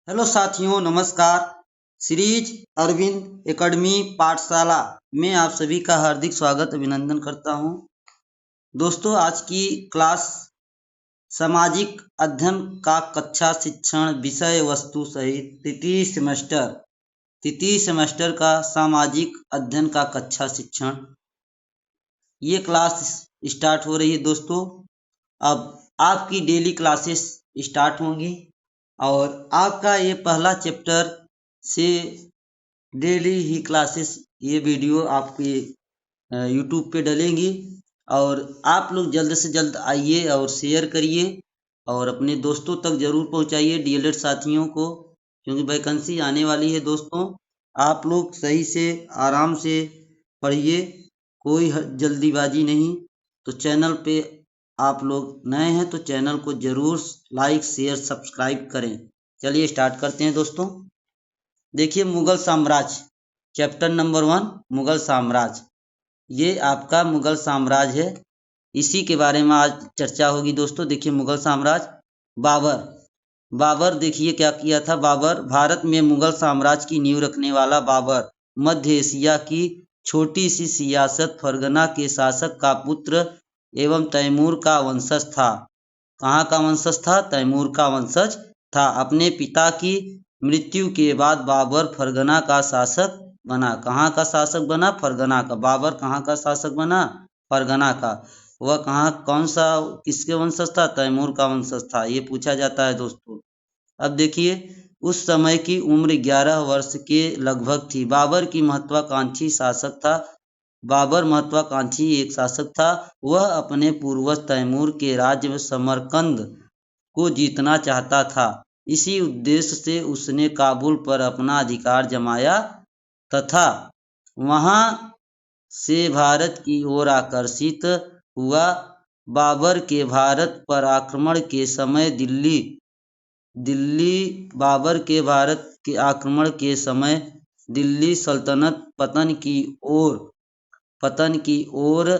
Hello साथियों, नमस्कार। Series Arvind academy पाठशाला में आप सभी का हार्दिक स्वागत अभिनंदन करता हूं। दोस्तों, आज की क्लास सामाजिक अध्ययन का कक्षा शिक्षण विषय वस्तु सहित तृतीय सेमेस्टर का सामाजिक अध्ययन का कक्षा शिक्षण ये क्लास स्टार्ट हो रही है। दोस्तों, अब आपकी डेली क्लासेस स्टार्ट होंगी और आपका ये पहला चैप्टर से डेली ही क्लासेस ये वीडियो आपके यूट्यूब पे डलेंगी और आप लोग जल्द से जल्द आइए और शेयर करिए और अपने दोस्तों तक जरूर पहुंचाइए, डीएलएड साथियों को, क्योंकि वैकेंसी आने वाली है। दोस्तों, आप लोग सही से आराम से पढ़िए, कोई जल्दीबाजी नहीं। तो चैनल पे आप लोग नए हैं तो चैनल को जरूर लाइक शेयर सब्सक्राइब करें। चलिए स्टार्ट करते हैं। दोस्तों, देखिए, मुगल साम्राज्य, चैप्टर नंबर 1 मुगल साम्राज्य। ये आपका मुगल साम्राज्य है, इसी के बारे में आज चर्चा होगी। दोस्तों, देखिए, मुगल साम्राज्य। बाबर देखिए क्या किया था। बाबर, भारत में मुगल साम्राज्य की नींव रखने वाला बाबर मध्य एशिया की छोटी सी सियासत फरगना के शासक का पुत्र एवं तैमूर का वंशज था। कहाँ का वंशज था? तैमूर का वंशज था। अपने पिता की मृत्यु के बाद बाबर फरगना का शासक बना। कहाँ का शासक बना? फरगना का। बाबर कहाँ का शासक बना? फरगना का। वह कौन सा, किसके वंशज था? तैमूर का वंशज था। ये पूछा जाता है। दोस्तों, अब देखिए, उस समय की उम्र 11 वर्ष के लगभग थी। बाबर की महत्वाकांक्षी शासक था। बाबर महत्वाकांक्षी एक शासक था। वह अपने पूर्वज तैमूर के राज्य समरकंद को जीतना चाहता था। इसी उद्देश्य से उसने काबुल पर अपना अधिकार जमाया तथा वहां से भारत की ओर आकर्षित हुआ। बाबर के भारत पर आक्रमण के समय बाबर के भारत के आक्रमण के समय दिल्ली सल्तनत पतन की ओर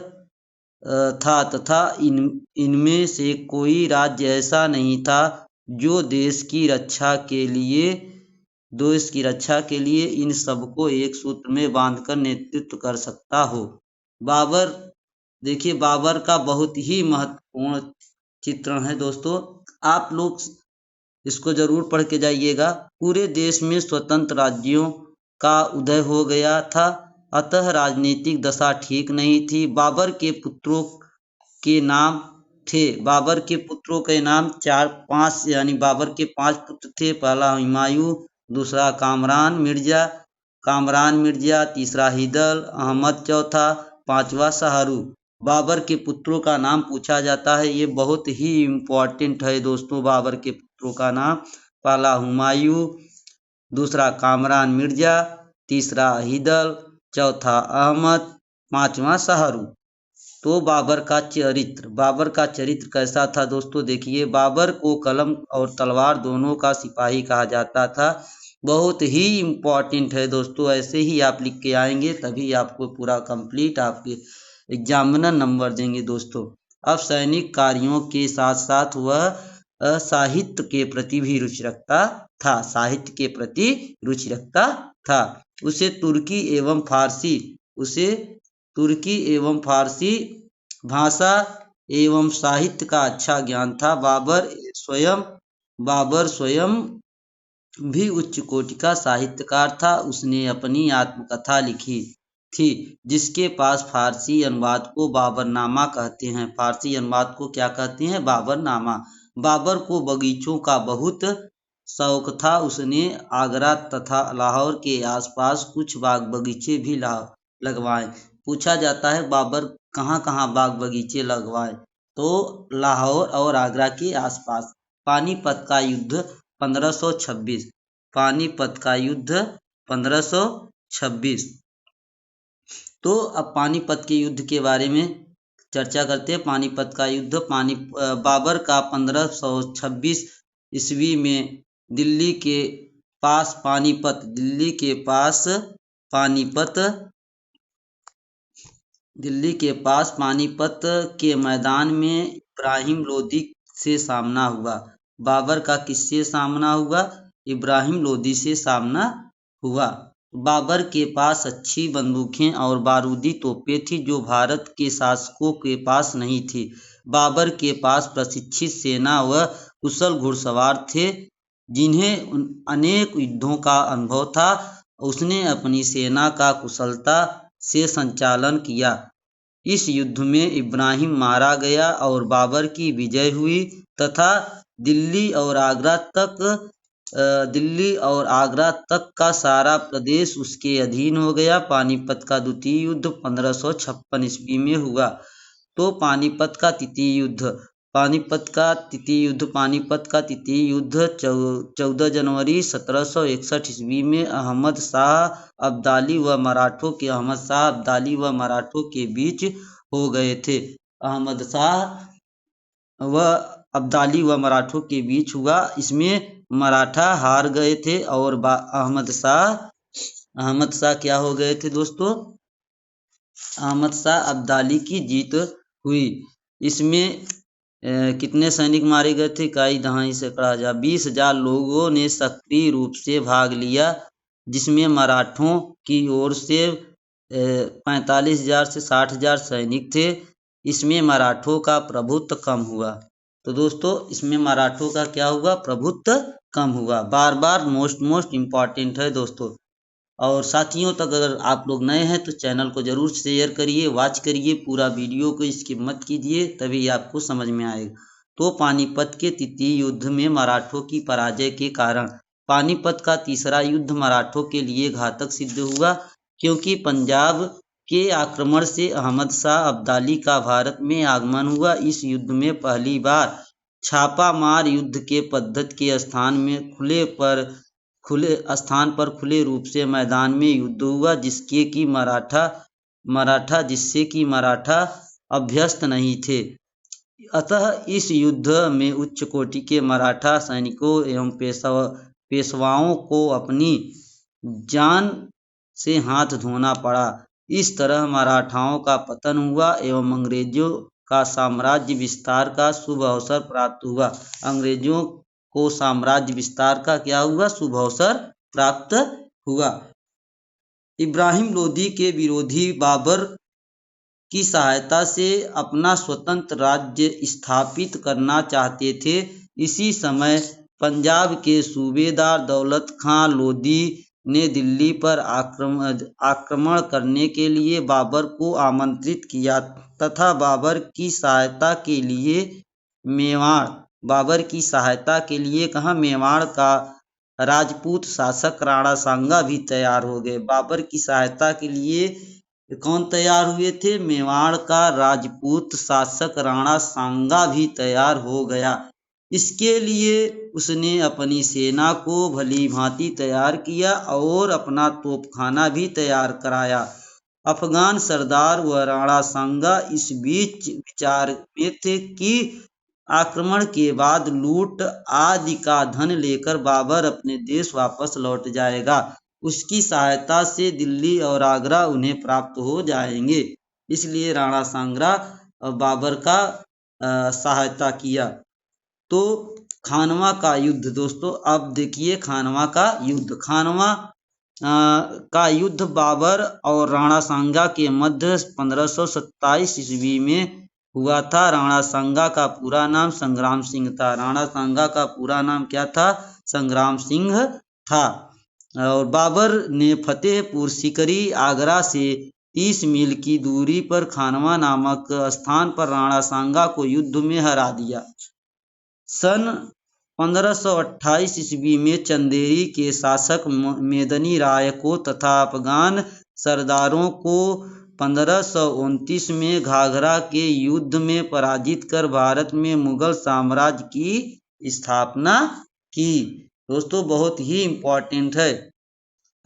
था तथा इनमें से कोई राज्य ऐसा नहीं था जो देश की रक्षा के लिए इन सबको एक सूत्र में बांधकर नेतृत्व कर सकता हो। बाबर, देखिए, बाबर का बहुत ही महत्वपूर्ण चित्रण है। दोस्तों, आप लोग इसको जरूर पढ़ के जाइएगा। पूरे देश में स्वतंत्र राज्यों का उदय हो गया था, अतः राजनीतिक दशा ठीक नहीं थी। बाबर के पुत्रों के नाम थे। बाबर के पुत्रों के नाम 4-5 यानी बाबर के 5 पुत्र थे। पहला हुमायूं, दूसरा कामरान मिर्जा, तीसरा हिदल अहमद, चौथा, पांचवा शाहरुख। बाबर के पुत्रों का नाम पूछा जाता है, ये बहुत ही इम्पोर्टेंट है। दोस्तों, बाबर के पुत्रों का नाम, पहला हुमायूं, दूसरा कामरान मिर्जा, तीसरा हिदल, चौथा अहमद, पांचवा शाहरुख। तो बाबर का चरित्र कैसा था? दोस्तों, देखिए, बाबर को कलम और तलवार दोनों का सिपाही कहा जाता था। बहुत ही इम्पोर्टेंट है। दोस्तों, ऐसे ही आप लिख के आएंगे तभी आपको पूरा कंप्लीट आपके एग्जामिनर नंबर देंगे। दोस्तों, अब सैनिक कार्यों के साथ साथ वह साहित्य के प्रति भी रुचि रखता था। उसे तुर्की एवं फारसी भाषा एवं साहित्य का अच्छा ज्ञान था। बाबर स्वयं भी उच्च कोटि का साहित्यकार था। उसने अपनी आत्मकथा लिखी थी जिसके पास फारसी अनुवाद को बाबरनामा कहते हैं। फारसी अनुवाद को क्या कहते हैं? बाबरनामा। बाबर को बगीचों का बहुत शौक था। उसने आगरा तथा लाहौर के आसपास कुछ बाग बगीचे भी लगवाए। पूछा जाता है बाबर कहाँ कहाँ बाग बगीचे लगवाए, तो लाहौर और आगरा के आसपास। पानीपत का युद्ध 1526। तो अब पानीपत के युद्ध के बारे में चर्चा करते हैं। पानीपत का युद्ध, बाबर का 1526 ईस्वी में दिल्ली के पास पानीपत के मैदान में इब्राहिम लोदी से सामना हुआ। बाबर का किससे सामना हुआ? इब्राहिम लोदी से सामना हुआ। बाबर के पास अच्छी बंदूकें और बारूदी तोपें थी जो भारत के शासकों के पास नहीं थी। बाबर के पास प्रशिक्षित सेना व कुशल घुड़सवार थे जिन्हें अनेक युद्धों का अनुभव था। उसने अपनी सेना का कुशलता से संचालन किया। इस युद्ध में इब्राहिम मारा गया और बाबर की विजय हुई तथा दिल्ली और आगरा तक का सारा प्रदेश उसके अधीन हो गया। पानीपत का द्वितीय युद्ध 1556 ईस्वी में हुआ। तो पानीपत का तृतीय युद्ध 14 जनवरी 1761 ईस्वी में अहमद शाह अब्दाली व मराठों के बीच हो गए थे। अहमद शाह व अब्दाली व मराठों के बीच हुआ। इसमें मराठा हार गए थे और अहमद शाह क्या हो गए थे दोस्तों? अहमद शाह अब्दाली की जीत हुई। इसमें कितने सैनिक मारे गए थे? इकाई दहाई सैकड़ा हजार 20,000 लोगों ने सक्रिय रूप से भाग लिया, जिसमें मराठों की ओर से 45,000 से 60,000 सैनिक थे। इसमें मराठों का प्रभुत्व कम हुआ। तो दोस्तों इसमें मराठों का क्या हुआ? प्रभुत्व कम हुआ। बार बार मोस्ट इम्पॉर्टेंट है दोस्तों। और साथियों तक अगर आप लोग नए हैं तो चैनल को जरूर शेयर करिए, वॉच करिए, पूरा वीडियो को स्किप मत कीजिए, तभी आपको समझ में आएगा। तो पानीपत के तृतीय युद्ध में मराठों की पराजय के कारण पानीपत का तीसरा युद्ध मराठों के लिए घातक सिद्ध हुआ, क्योंकि पंजाब के आक्रमण से अहमद शाह अब्दाली का भारत में आगमन हुआ। इस युद्ध में पहली बार छापा मार युद्ध के पद्धति के खुले रूप से मैदान में युद्ध हुआ, जिससे कि मराठा अभ्यस्त नहीं थे। अतः इस युद्ध में उच्च कोटि के मराठा सैनिकों एवं पेशवाओं को अपनी जान से हाथ धोना पड़ा। इस तरह मराठाओं का पतन हुआ एवं अंग्रेजों का साम्राज्य विस्तार का शुभ अवसर प्राप्त हुआ। अंग्रेजों को साम्राज्य विस्तार का क्या हुआ? शुभ अवसर प्राप्त हुआ। इब्राहिम लोदी के विरोधी बाबर की सहायता से अपना स्वतंत्र राज्य स्थापित करना चाहते थे। इसी समय पंजाब के सूबेदार दौलत खां लोदी ने दिल्ली पर आक्रमण करने के लिए बाबर को आमंत्रित किया तथा बाबर की सहायता के लिए कहा मेवाड़ का राजपूत शासक राणा सांगा भी तैयार हो गए। बाबर की सहायता के लिए कौन तैयार हुए थे? मेवाड़ का राजपूत शासक राणा सांगा भी तैयार हो गया। इसके लिए उसने अपनी सेना को भली भांति तैयार किया और अपना तोपखाना भी तैयार कराया। अफगान सरदार व राणा सांगा इस बीच विचार में थे कि आक्रमण के बाद लूट आदि का धन लेकर बाबर अपने देश वापस लौट जाएगा। उसकी सहायता से दिल्ली और आगरा उन्हें प्राप्त हो जाएंगे। इसलिए राणा सांगा बाबर का सहायता किया। तो खानवा का युद्ध दोस्तों, अब देखिए खानवा का युद्ध बाबर और राणा सांगा के मध्य 1527 ईस्वी में हुआ था। राणा सांगा का पूरा नाम संग्राम सिंह था। राणा सांगा का पूरा नाम क्या था? संग्राम सिंह था। और बाबर ने फतेहपुर सीकरी आगरा से 30 मील की दूरी पर खानवा नामक स्थान पर राणा सांगा को युद्ध में हरा दिया। सन 1528 ईस्वी में चंदेरी के शासक मेदनी राय को तथा अफगान सरदारों को 1529 में घाघरा के युद्ध में पराजित कर भारत में मुगल साम्राज्य की स्थापना की। दोस्तों बहुत ही इम्पोर्टेंट है।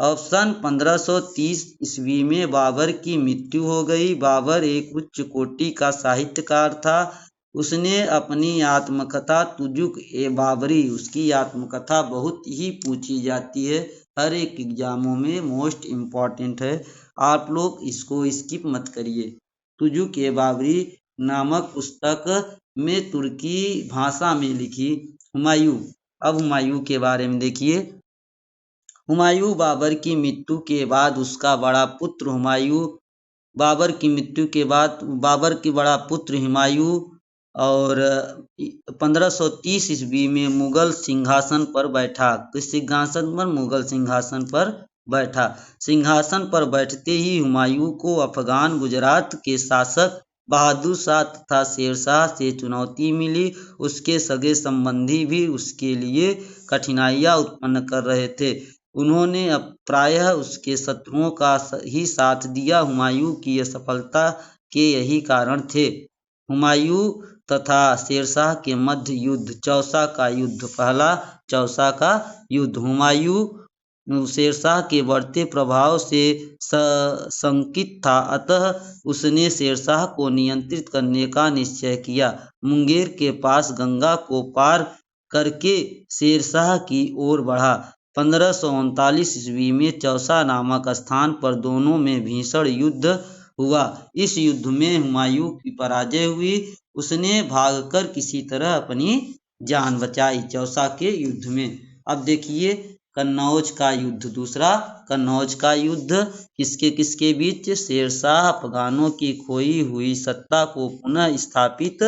अब सन 1530 ईस्वी में बाबर की मृत्यु हो गई। बाबर एक उच्च कोटि का साहित्यकार था। उसने अपनी आत्मकथा तुजुक ए बाबरी, उसकी आत्मकथा बहुत ही पूछी जाती है, हर एक एग्जामों में मोस्ट इम्पॉर्टेंट है। आप लोग इसको स्किप मत करिए। तुजुक ए बाबरी नामक पुस्तक में तुर्की भाषा में लिखी हुमायूं अब हुमायूं के बारे में देखिए। हुमायूं बाबर की मृत्यु के बाद उसका बड़ा पुत्र हुमायूं बाबर की मृत्यु के बाद बाबर की बड़ा पुत्र हुमायूं और 1530 ईस्वी में मुगल सिंहासन पर बैठा। किस सिंहासन पर? मुगल सिंहासन पर बैठा। सिंहासन पर बैठते ही हुमायूं को अफगान गुजरात के शासक बहादुर शाह तथा शेरशाह से चुनौती मिली। उसके सगे संबंधी भी उसके लिए कठिनाइयां उत्पन्न कर रहे थे। उन्होंने प्रायः उसके शत्रुओं का ही साथ दिया। हुमायूं की असफलता के यही कारण थे। हुमायूं तथा शेरशाह के मध्य युद्ध, चौसा का युद्ध, पहला चौसा का युद्ध। हुमायूं शेरशाह के बढ़ते प्रभाव से शंकित था, अतः उसने शेरशाह को नियंत्रित करने का निश्चय किया। मुंगेर के पास गंगा को पार करके शेरशाह की ओर बढ़ा। 1539 ईस्वी में चौसा नामक स्थान पर दोनों में भीषण युद्ध हुआ। इस युद्ध में हुमायूं की पराजय हुई। उसने भागकर किसी तरह अपनी जान बचाई चौसा के युद्ध में। अब देखिए कन्नौज का युद्ध, दूसरा कन्नौज का युद्ध किसके किसके बीच? शेरशाह अफगानों की खोई हुई सत्ता को पुनः स्थापित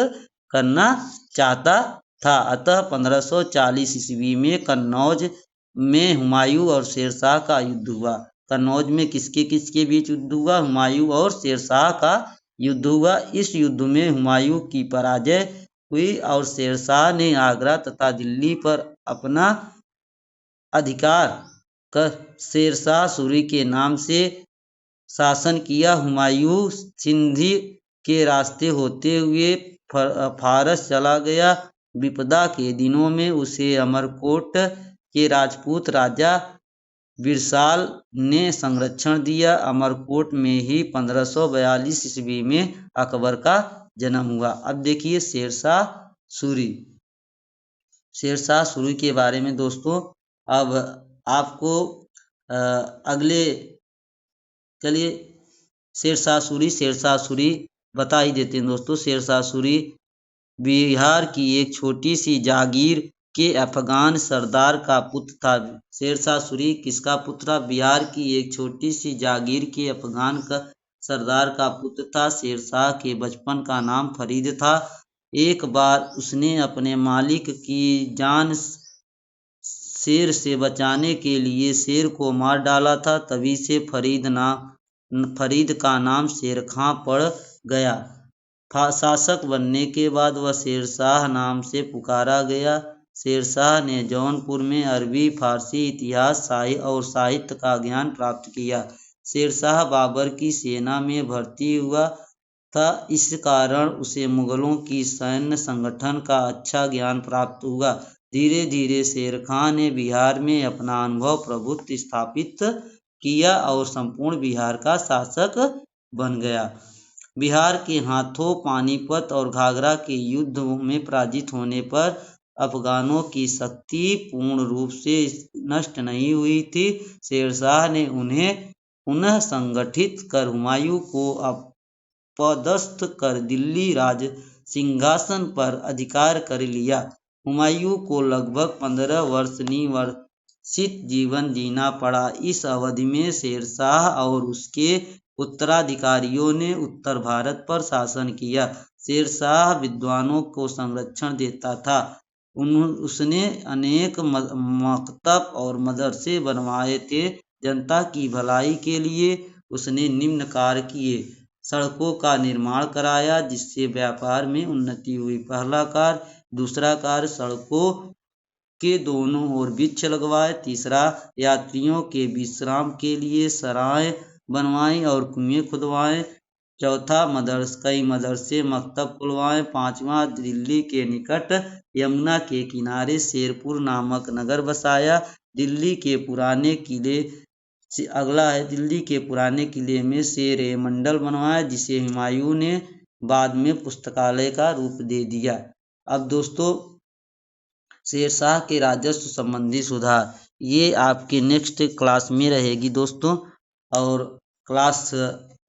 करना चाहता था, अतः 1540 ईस्वी में कन्नौज में हुमायूं और शेरशाह का युद्ध हुआ। कन्नौज में किसके किसके बीच युद्ध हुआ? हुमायूं और शेरशाह का युद्ध हुआ। इस युद्ध में हुमायूं की पराजय हुई और शेरशाह ने आगरा तथा दिल्ली पर अपना अधिकार कर शेरशाह सूरी के नाम से शासन किया। हुमायूं सिंधी के रास्ते होते हुए फारस चला गया। विपदा के दिनों में उसे अमरकोट के राजपूत राजा बिरसाल ने संरक्षण दिया। अमरकोट में ही 1542 ईस्वी में अकबर का जन्म हुआ। अब देखिए शेरशाह सूरी। शेरशाह सूरी के बारे में दोस्तों अब आपको अगले चलिए शेरशाह सूरी बता ही देते हैं दोस्तों। शेरशाह सूरी बिहार की एक छोटी सी जागीर के अफगान सरदार का पुत्र था। शेरशाह सूरी किसका पुत्र था? बिहार की एक छोटी सी जागीर के अफगान का सरदार का पुत्र था। शेरशाह के बचपन का नाम फरीद था। एक बार उसने अपने मालिक की जान शेर से बचाने के लिए शेर को मार डाला था। तभी से फरीद का नाम शेर खां पड़ गया। शासक बनने के बाद वह शेरशाह नाम से पुकारा गया। शेरशाह ने जौनपुर में अरबी, फारसी, इतिहास और साहित्य का ज्ञान प्राप्त किया। शेरशाह बाबर की सेना में भर्ती हुआ था। इस कारण उसे मुगलों की सैन्य संगठन का अच्छा ज्ञान प्राप्त हुआ। धीरे धीरे शेर खां ने बिहार में अपना अनुभव प्रभुत्व स्थापित किया और संपूर्ण बिहार का शासक बन गया। बिहार के हाथों पानीपत और घाघरा के युद्ध में पराजित होने पर अफगानों की शक्ति पूर्ण रूप से नष्ट नहीं हुई थी। शेरशाह ने उन्हें पुनः संगठित कर हुमायूं को पदस्थ कर दिल्ली राज सिंहासन पर अधिकार कर लिया। हुमायूं को लगभग 15 वर्ष निवर्सित जीवन जीना पड़ा। इस अवधि में शेरशाह और उसके उत्तराधिकारियों ने उत्तर भारत पर शासन किया। शेरशाह विद्वानों को संरक्षण देता था। उसने अनेक मकतब और मदरसे बनवाए थे। जनता की भलाई के लिए उसने निम्न कार्य किए। सड़कों का निर्माण कराया जिससे व्यापार में उन्नति हुई, पहला कार्य। दूसरा कार्य, सड़कों के दोनों ओर वृक्ष लगवाए। तीसरा, यात्रियों के विश्राम के लिए सराय बनवाई और कुएं खुदवाए। चौथा, कई मदरसे मकतब खुलवाए। पांचवा, दिल्ली के निकट यमुना के किनारे शेरपुर नामक नगर बसाया। दिल्ली के पुराने किले अगला है, दिल्ली के पुराने किले में शेर ए मंडल बनवाया जिसे हुमायूं ने बाद में पुस्तकालय का रूप दे दिया। अब दोस्तों शेरशाह के राजस्व संबंधी सुधार, ये आपके नेक्स्ट क्लास में रहेगी दोस्तों। और क्लास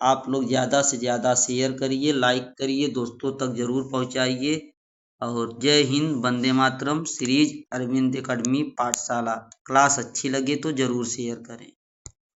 आप लोग ज़्यादा से ज़्यादा शेयर करिए, लाइक करिए, दोस्तों तक ज़रूर पहुंचाइए। और जय हिंद, वंदे मातरम सीरीज अरविंद एकेडमी पाठशाला। क्लास अच्छी लगे तो जरूर शेयर करें।